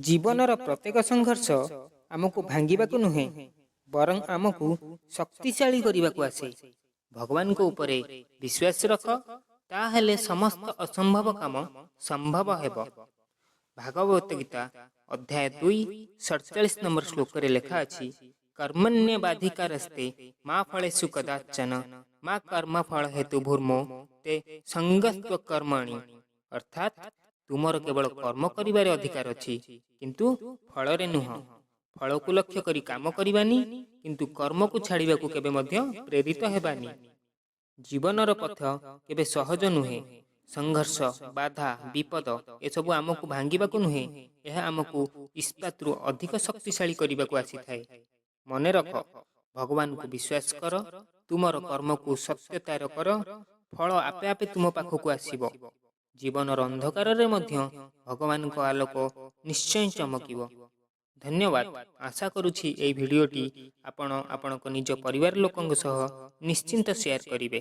ଜୀବନର ପ୍ରତ୍ୟେକ ସଂଘର୍ଷ ଆମକୁ ଭାଙ୍ଗିବାକୁ ନୁହେଁ, ବରଂ ଆମକୁ ଶକ୍ତିଶାଳୀ କରିବାକୁ ଆସେ। ଭଗବାନଙ୍କ ଉପରେ ବିଶ୍ୱାସ ରଖ, ତାହେଲେ ସମସ୍ତ ଅସମ୍ଭବ କାମ ସମ୍ଭବ ହେବ। ଭାଗବତ ଗୀତା ଅଧ୍ୟାୟ 2 47 ନମ୍ବର ଶ୍ଲୋକରେ ଲେଖା ଅଛି, କର୍ମଣ୍ୟବାଧିକାରସ୍ତେ ମା ଫଳେଷୁ କଦାଚନ ମା କର୍ମ ଫଳ ହେତୁ ଭୂର୍ମୋ ତେ ସଙ୍ଗସ୍ତ୍ଵ କର୍ମଣି। ଅର୍ଥାତ୍ ତୁମର କେବଳ କର୍ମ କରିବାରେ ଅଧିକାର ଅଛି, କିନ୍ତୁ ଫଳରେ ନୁହଁ। ଫଳକୁ ଲକ୍ଷ୍ୟ କରି କାମ କରିବାନି, କିନ୍ତୁ କର୍ମକୁ ଛାଡ଼ିବାକୁ କେବେ ମଧ୍ୟ ପ୍ରେରିତ ହେବାନି। ଜୀବନର ପଥ କେବେ ସହଜ ନୁହେଁ। ସଂଘର୍ଷ, ବାଧା, ବିପଦ ଏସବୁ ଆମକୁ ଭାଙ୍ଗିବାକୁ ନୁହେଁ, ଏହା ଆମକୁ ଇସ୍ପାତରୁ ଅଧିକ ଶକ୍ତିଶାଳୀ କରିବାକୁ ଆସିଥାଏ। ମନେ ରଖ, ଭଗବାନଙ୍କୁ ବିଶ୍ୱାସ କର, ତୁମର କର୍ମକୁ ସତ୍ୟତାର କର, ଫଳ ଆପେ ଆପେ ତୁମ ପାଖକୁ ଆସିବ। ଜୀବନର ଅନ୍ଧକାରରେ ମଧ୍ୟ ଭଗବାନଙ୍କ ଆଲୋକ ନିଶ୍ଚୟ ଚମକିବ। ଧନ୍ୟବାଦ। ଆଶା କରୁଛି ଏହି ଭିଡ଼ିଓଟି ଆପଣ ଆପଣଙ୍କ ନିଜ ପରିବାର ଲୋକଙ୍କ ସହ ନିଶ୍ଚିନ୍ତ ସେୟାର କରିବେ।